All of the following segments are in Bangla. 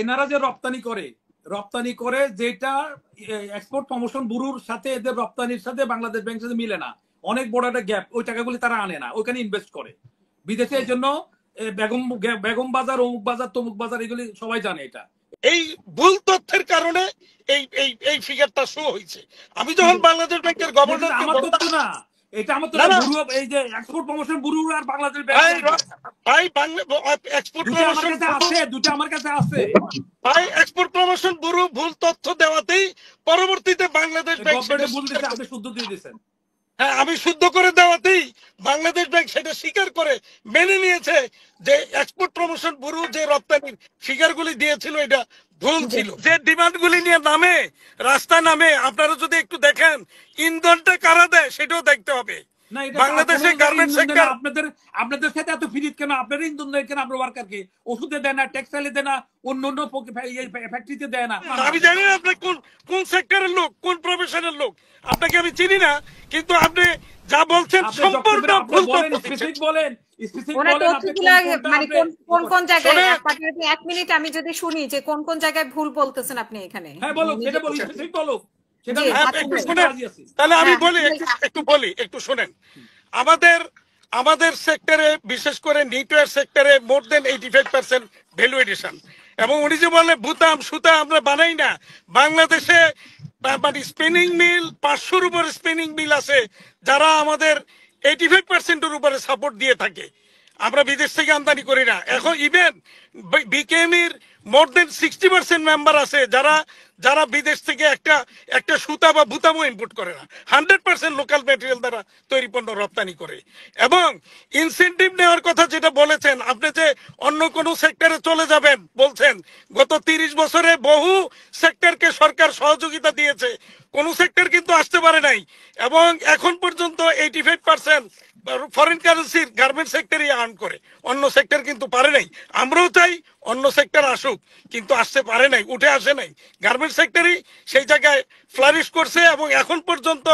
এনারা যে রপ্তানি করে যেটা এক্সপোর্ট প্রমোশন ব্যুরোর সাথে এদের রপ্তানির সাথে বাংলাদেশ ব্যাংকের সাথে মিলে না, অনেক বড় একটা গ্যাপ। ওই টাকাগুলি তারা আনে না, ওইখানে ইনভেস্ট করে বিদেশে। এই জন্য বেগম বাজার, অমুক বাজার, তমুক বাজার, এগুলি সবাই জানে। এটা এই ভুল তথ্যের কারণে এই এই এই ফিগারটা শো হয়েছে। আমি যখন বাংলাদেশ ব্যাংকের গভর্নরকে আমার তথ্য না, এটা আমার তো ব্যুরো, এই যে এক্সপোর্ট প্রমোশন ব্যুরো আর বাংলাদেশ ব্যাংক, ভাই এক্সপোর্ট প্রমোশন আছে, দুটো আমার কাছে আছে ভাই। এক্সপোর্ট প্রমোশন ব্যুরো ভুল তথ্য দেওয়াতেই পরবর্তীতে বাংলাদেশ ব্যাংক আপনি শুদ্ধ দিয়ে দিয়েছেন। হ্যাঁ, আমি শুদ্ধ করে দেওয়াতেই বাংলাদেশ ব্যাংক সেটা স্বীকার করে মেনে নিয়েছে যে এক্সপোর্ট প্রমোশন ব্যুরো যে রপ্তানির ফিগারগুলি দিয়েছিল এটা ভুল ছিল। যে ডিমান্ডগুলি নিয়ে নামে রাস্তায় নামে, আপনারা যদি একটু দেখেন ইন্ধনটা কারা দেয় সেটাও দেখতে হবে। বাংলাদেশে গার্মেন্টস সেক্টর আপনাদের সাথে এত ফিরিত কেন? আপনার ইন্ধন দেয় কেন? আপনার ওয়ার্কারকে ওষুধে দেয় না, টেক্সটাইলে দেয় না, অন্য অন্য ফ্যাক্টরিতে দেয় না? আমি জানি না আপনি কোন কোন সেক্টরের লোক, কোন প্রফেশনের লোক, আপনাকে আমি চিনি না, কিন্তু আপনি যা বলছেন সম্পূর্ণ ভুল বলেন। কোন কোন জায়গায়, এক মিনিট আমি যদি শুনি যে কোন কোন জায়গায় ভুল বলতেছেন আপনি এখানে। হ্যাঁ বলো, সেটা বলি, স্পেসিফিক বলো। তাহলে আমি বলি, একটু শোনেন। আমাদের সেক্টরে, বিশেষ করে নিটওয়্যার সেক্টরে মোর দেন 85% ভ্যালু এডিশন। এবং উনি যে বলে বুতাম সুতা আমরা বানাই না, বাংলাদেশে মানে স্পিনিং মিল 500-র উপরে স্পিনিং মিল আছে যারা আমাদের 85%-এর উপরে সাপোর্ট দিয়ে থাকে। আমরা বিদেশ থেকে আমদানি করি না। এখন ইভেন বিকেএমইর মোর দেন 60% মেম্বার আছে যারা যারা বিদেশ থেকে একটা সুতা বা বুতামও ইম্পোর্ট করে না, 100% লোকাল ম্যাটেরিয়াল দ্বারা তৈরি পণ্য রপ্তানি করে। এবং ইনসেন্টিভ নেওয়ার কথা যেটা বলেছেন আপনি, যে অন্য কোনো সেক্টরে চলে যাবেন বলছেন, গত 30 বছরে বহু সেক্টরকে সরকার সহযোগিতা দিয়েছে, কোন সেক্টর কিন্তু আসতে পারে নাই। এবং এখন পর্যন্ত 85% ফরেন কারেন্সির গার্মেন্ট সেক্টরই আর্ন করে, অন্য সেক্টর কিন্তু পারে নাই। আমরাও চাই অন্য সেক্টর আসুক, কিন্তু আসতে পারে নাই, উঠে আসে নাই। গার্মেন্ট সেক্টরই সেই জায়গায় ফ্লারিশ করছে এবং এখন পর্যন্ত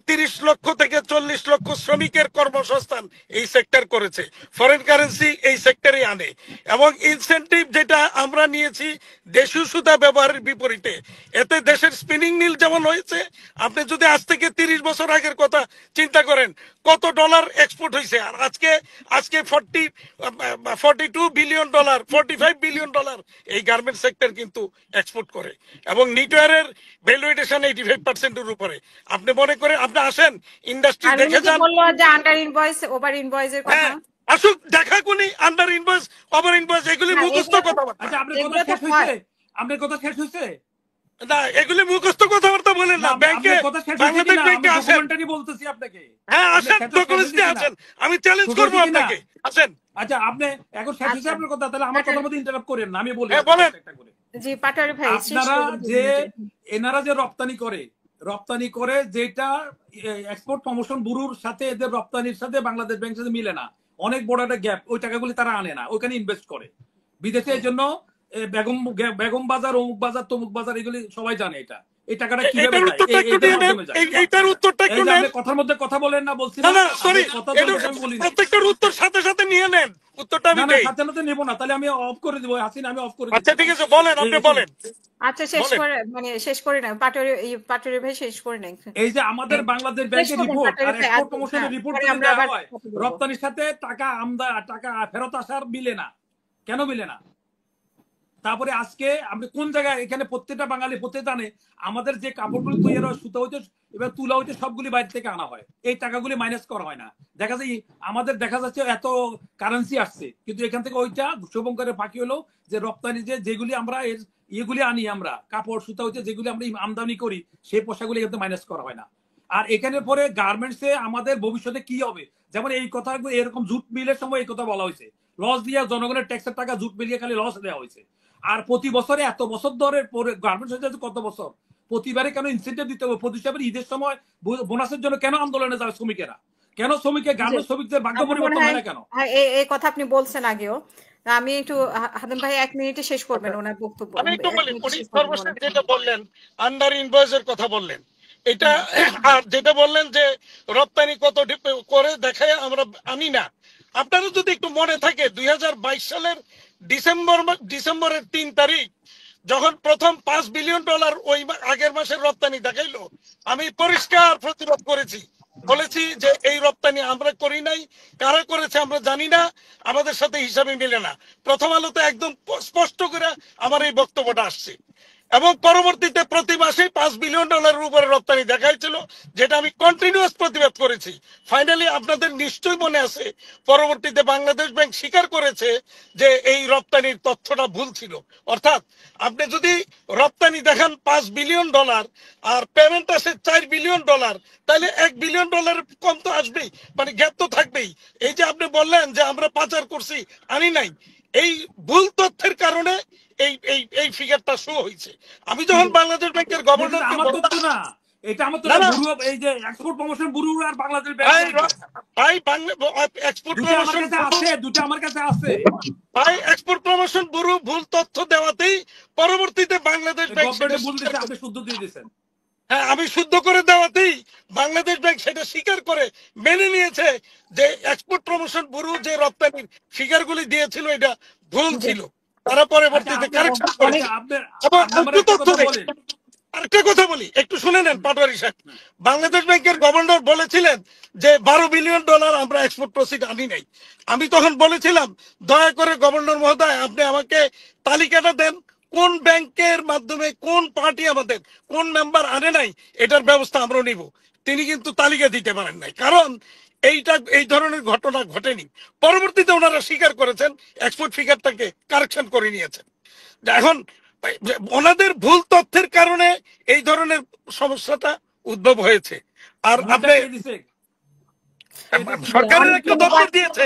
30 লক্ষ থেকে 40 লক্ষ শ্রমিকের কর্মসংস্থান এই সেক্টর করেছে। ফরেন কারেন্সি এই সেক্টরে আনে। এবং ইনসেন্টিভ যেটা আমরা নিয়েছি দেশীয় সুতা ব্যবহারের বিপরীতে, এতে দেশের স্পিনিং মিল যেমন হয়েছে, আপনি যদি আজ থেকে 30 বছর আগের কথা চিন্তা করেন কত ডলার এক্সপোর্ট হয়েছে। আর আজকে 42 বিলিয়ন ডলার, 45 বিলিয়ন ডলার এই গার্মেন্ট সেক্টর কিন্তু এক্সপোর্ট করে। এবং নিটওয়্যারের ভ্যালু এডিশন 85%-এর উপরে। আপনি মনে করে আপনি আসেন ইন্ডাস্ট্রি দেখে যান। বললো যে আন্ডার ইনভয়েস, ওভার ইনভয়েসের কথা। আসুক দেখা কোনি আন্ডার ইনভয়েস, ওভার ইনভয়েস, এগুলি মুখস্থ কথাবার্তা। আচ্ছা, আপনার কথা শেষ হয়েছে? আপনার কথা শেষ হয়েছে? না, এগুলি মুখস্থ কথাবার্তা বলেন না। ব্যাংকে, বাংলাদেশ ব্যাংকে আসেন, বলতেছি আপনাকে। হ্যাঁ আসেন, ডকুমেন্টসে আসেন, আমি চ্যালেঞ্জ করব আপনাকে, আসেন। আচ্ছা, আপনি এখন শেষ হয়েছে আপনার কথা, তাহলে আমার কথার মধ্যে ইন্টারাপ্ট করেন না, আমি বলি। হ্যাঁ বলেন। জি পাটোয়ারি ভাই, আপনারা যে এনারা যে রপ্তানি করে যেটা এক্সপোর্ট প্রমোশন ব্যুরোর সাথে এদের রপ্তানির সাথে বাংলাদেশ ব্যাংকের সাথে মিলে না, অনেক বড় একটা গ্যাপ। ওই টাকাগুলি তারা আনে না, ওইখানে ইনভেস্ট করে বিদেশে। এই জন্য বেগম বাজার, অমুক বাজার, তমুক বাজার, এগুলি সবাই জানে। এটা এই টাকাটা কিভাবে এইটার উত্তরটা একটু নেন। কথার মধ্যে কথা বলেন না, বলছি না, সরি, প্রত্যেকটার উত্তর সাথে সাথে নিয়ে নেন। উত্তরটা আমি দেই। সাথে সাথে নেব না, তাহলে আমি অফ করে দেব। হাসিনা, আমি অফ করে দেব। আচ্ছা ঠিক আছে, বলেন, আপনি বলেন। আচ্ছা শেষ করে না পাটোয়ারি ভাই, শেষ করে নেন। এই যে আমাদের বাংলাদেশ ব্যাংকের রিপোর্ট আর এক্সপোর্ট প্রমোশনের রিপোর্ট দেওয়া হয়, রপ্তানির সাথে টাকা ফেরত আসার মিলে না। কেন মিলে না? তারপরে আজকে আপনি কোন জায়গায়, এখানে প্রত্যেকটা বাঙালি প্রত্যেক জানে আমাদের যে কাপড়গুলো তৈরি হয়, সুতা হইতে এবার তুলা হইতে সবগুলি বাইরে থেকে আনা হয়, এই টাকাগুলি মাইনাস করা হয় না। দেখা যায় আমাদের দেখা যাচ্ছে এত কারেন্সি আসছে, কিন্তু এখান থেকে ওইটা শুভঙ্করের ফাঁকি হলো যে রপ্তানি যেগুলি আমরা ইয়েগুলি আনি, আমরা কাপড় সুতা হইতে যেগুলি আমরা আমদানি করি, সেই পোশাকগুলি এখান থেকে মাইনাস করা হয় না। আর এখানে পরে গার্মেন্টসে আমাদের ভবিষ্যতে কি হবে, যেমন এই কথা, এরকম জুট মিলের সময় এই কথা বলা হয়েছে, লস দিয়ে জনগণের ট্যাক্সের টাকা জুট মিলিয়ে খালি লস দেওয়া হয়েছে। আর প্রতি বছরে এত বছর ধরে গার্মেন্টস হয়ে যাচ্ছে, কত বছর প্রতিবারে কেন ইনসেন্টিভ দিতে হবে? প্রতি ঈদের সময় বোনাসের জন্য কেন আন্দোলনে যাবে শ্রমিকেরা? কেন গার্মেন্টস শ্রমিকদের ভাগ্য পরিবর্তন হয় না কেন? এই কথা আপনি বলছেন আগেও। আমি একটু হাদম ভাই 1 মিনিটে শেষ করবেন ওনার বক্তব্য। আমি একটু বলি, সর্বশেষ যেটা বললেন আন্ডার ইনভয়েসের কথা বললেন, এটা আর যেটা বললেন যে রপ্তানি কত করে দেখায় আমরা আনি না। আপনারা যদি একটু মনে থাকে 2022 সালের ডিসেম্বরের 3 তারিখ যখন প্রথম $5 বিলিয়ন ওই আগের মাসের রপ্তানি দেখাইলো, আমি পরিষ্কার প্রতিবাদ করেছি, বলেছি যে এই রপ্তানি আমরা করি নাই, কারা করেছে আমরা জানি না, আমাদের সাথে হিসাবে মিলে না। প্রথম আলোতে একদম স্পষ্ট করে আমার এই বক্তব্যটা আসছে। এবং পরবর্তীতে প্রতি মাসে $5 বিলিয়ন উপরে রপ্তানি দেখাইছিল, যেটা আমি কন্টিনিউয়াস প্রতিবাদ করেছি। ফাইনালি আপনাদের নিশ্চয়ই মনে আছে, পরবর্তীতে বাংলাদেশ ব্যাংক স্বীকার করেছে যে এই রপ্তানির তথ্যটা ভুল ছিল। অর্থাৎ আপনি যদি রপ্তানি দেখান $5 বিলিয়ন আর পেমেন্ট আসে $4 বিলিয়ন, তাহলে $1 বিলিয়ন কম তো আসবেই, মানে গ্যাপ তো থাকবেই। এই যে আপনি বললেন যে আমরা পাচার করছি, আনি নাই, এই ভুল তথ্যের কারণে এই এই এই ফিগারটা শো হয়েছে। আমি যখন বাংলাদেশ ব্যাংকের গভর্নরকে আমার তথ্য না, এটা আমার তো ব্যুরো, এই যে এক্সপোর্ট প্রমোশন ব্যুরো আর বাংলাদেশ ব্যাংক, ভাই বাংলা এক্সপোর্ট প্রমোশন আছে, দুটো আমার কাছে আছে ভাই, এক্সপোর্ট প্রমোশন ব্যুরো ভুল তথ্য দেওয়াতেই পরবর্তীতে বাংলাদেশ ব্যাংক গভর্নমেন্ট ভুল দিয়েছে, আপনি শুদ্ধ দিয়ে দিয়েছেন। হ্যাঁ, আমি শুদ্ধ করে দেওয়াতেই বাংলাদেশ ব্যাংক সেটা স্বীকার করে মেনে নিয়েছে যে এক্সপোর্ট প্রমোশন ব্যুরো যে রপ্তানির ফিগারগুলি দিয়েছিল এটা ভুল ছিল। তারা পরবর্তীতে কারেকশন করে। আরেকটা কথা বলি, একটু শুনে নেন পাটোয়ারি সাহেব। বাংলাদেশ ব্যাংকের গভর্নর বলেছিলেন যে $12 বিলিয়ন আমরা এক্সপোর্ট প্রসিড আনি নাই। আমি তখন বলেছিলাম, দয়া করে গভর্নর মহোদয় আপনি আমাকে তালিকাটা দেন, কোন ব্যাংকের মাধ্যমে কোন পার্টি আমাদের কোন মেম্বার আনে নাই, এটার ব্যবস্থা আমরা নিব। তিনি কিন্তু তালিকা দিতে পারেন নাই, কারণ এই ধরনের ঘটনা ঘটেনি। পরবর্তীতে ওনারা স্বীকার করেছেন, এক্সপোর্ট ফিগারটাকে কারেকশন করে নিয়েছেন। এখন ওনাদের ভুল তথ্যের কারণে এই ধরনের সমস্যাটা উদ্ভব হয়েছে। আর আপনি সরকারের একটা দপ্তর দিয়েছে।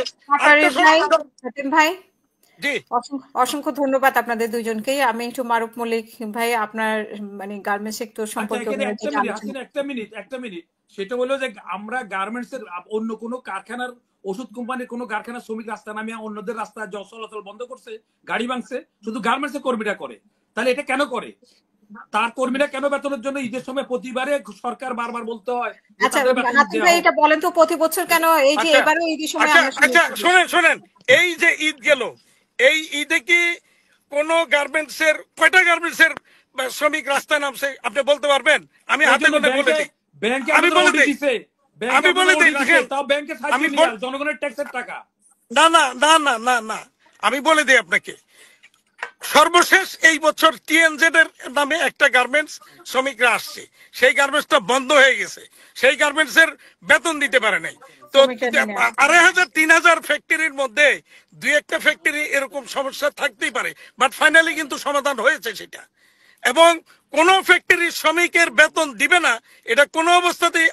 ভাই জি, অসংখ্য ধন্যবাদ আপনাদের দুইজনকেই। আমি একটু মারুফ মল্লিক ভাই, আপনার মানে গার্মেন্টস সেক্টর সম্পর্কে একটা মিনিট, সেটা হলো যে আমরা গার্মেন্টস এর অন্য কোনো কারখানার, ওষুধ কোম্পানির কোনো কারখানার শ্রমিক রাস্তা নামিয়ে অন্যদের রাস্তা চলাচল বন্ধ করছে, গাড়ি ভাঙছে, শুধু গার্মেন্টস এর কর্মীরা করে। তাহলে এটা কেন করে? তার কর্মীরা কেন বেতনের জন্য ঈদের সময় প্রতিবারে সরকার বারবার বলতে হয়? আচ্ছা এটা বলেন তো, প্রতি বছর কেন এই যে এবারে ঈদের সময়? আচ্ছা শুনেন, এই যে ঈদ গেল, এই ঈদে কি কোন গার্মেন্টস এর কয়টা গার্মেন্টস এর শ্রমিক রাস্তায় নামছে আপনি বলতে পারবেন? আমি হাতে করে বলে দিই, আমি বলে দিই, জনগণের ট্যাক্সের টাকা। না না না না না না, আমি বলে দিই আপনাকে। সর্বশেষ এই বছর টিএনজেড এর নামে একটা গার্মেন্টস শ্রমিকরা আসছে, সেই গার্মেন্টসটা বন্ধ হয়ে গেছে, সেই গার্মেন্টস এর বেতন দিতে পারে নাই। তো 2,500-3,000 ফ্যাক্টরির মধ্যে 2-1টা ফ্যাক্টরি এরকম সমস্যা থাকতেই পারে, বাট ফাইনালি কিন্তু সমাধান হয়েছে সেটা। এবং কোন ফ্যাক্টরির শ্রমিকের বেতন দিবে না, এটা কোনো অবস্থাতেই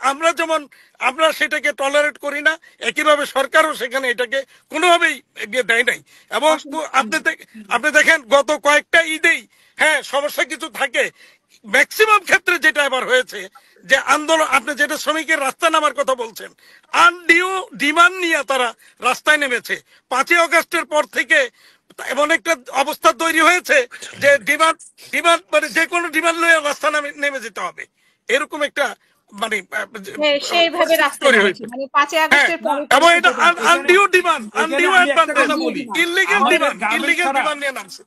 আমরা সেটাকে টলারেট করি না। একইভাবে সরকারও সেখানে এটাকে কোনোভাবেই দেয় নাই। এবং আপনি দেখেন গত কয়েকটা ঈদেই, হ্যাঁ সমস্যা কিছু থাকে, ম্যাক্সিমাম ক্ষেত্রে যেটা এবার হয়েছে যে আন্দোলন, আপনি যেটা শ্রমিকের রাস্তায় নামার কথা বলছেন, আনডিউ ডিমান্ড নিয়ে তারা রাস্তায় নেমেছে। 5ই আগস্টের পর থেকে এমন একটা অবস্থা তৈরি হয়েছে যে ডিমান্ড মানে যে কোনো ডিমান্ড লয়ে রাস্তা নেমে যেতে হবে, এরকম একটা মানে সেইভাবে রাস্তা নেমেছে, মানে 5ই আগস্টের পর। এবং এটা undue demand, undue illegal demand নিয়ে নামছে।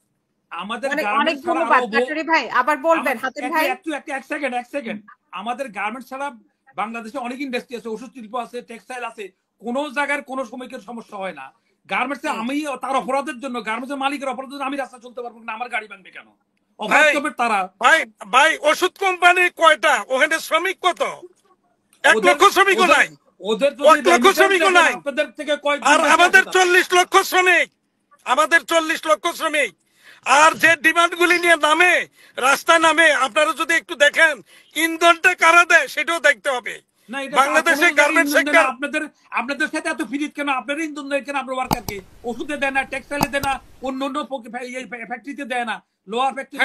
আমাদের অনেক ধন্যবাদ ডাক্তারি ভাই, আবার বলবেন হাতেম ভাই। এক সেকেন্ড, আমাদের গার্মেন্টস ছাড়া বাংলাদেশে অনেক ইন্ডাস্ট্রি আছে, ওষুধ শিল্প আছে, টেক্সটাইল আছে, কোন জায়গার কোন শ্রমিকের সমস্যা হয় না। গার্মেন্টসে আমি তার অপরাধের জন্য, গার্মেন্টসের মালিকের অপরাধের জন্য আমি রাস্তা চলতে পারবো না, আমার গাড়ি ভাঙবে কেন? অপরাধ করবে তারা। ভাই ওষুধ কোম্পানি কয়টা, ওখানে শ্রমিক কত? 1 লক্ষ শ্রমিকও নাই, ওদের 1 লক্ষ শ্রমিকও নাই। আপনাদের থেকে কয়, আর আমাদের 40 লক্ষ শ্রমিক, আমাদের 40 লক্ষ শ্রমিক। আর যে ডিমান্ড গুলি নিয়ে নামে রাস্তায় নামে, আপনারা যদি একটু দেখেন ইন্ধনটা কারা দেয় সেটাও দেখতে হবে। বাংলাদেশের গার্মেন্টস সেক্টর আপনাদের সাথে এত ফিরিত কেন? আপনারা ইন্ধন দেয় কেন? আপনার ওয়ার্কারকে ওষুধে দেয় না, টেক্সটাইলে দেয় না, অন্য ফ্যাক্টরিতে দেয় না, লোয়ার ফ্যাক্টরি,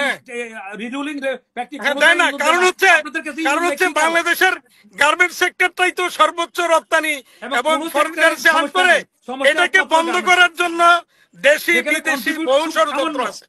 রিরুলিং ফ্যাক্টরি দেয় না। কারণ হচ্ছে বাংলাদেশের গার্মেন্টস সেক্টরটাই তো সর্বোচ্চ রপ্তানি এবং ফরেনার যে আন করে, এটাকে বন্ধ করার জন্য দেশি বিদেশি বহু ষড়যন্ত্র আছে।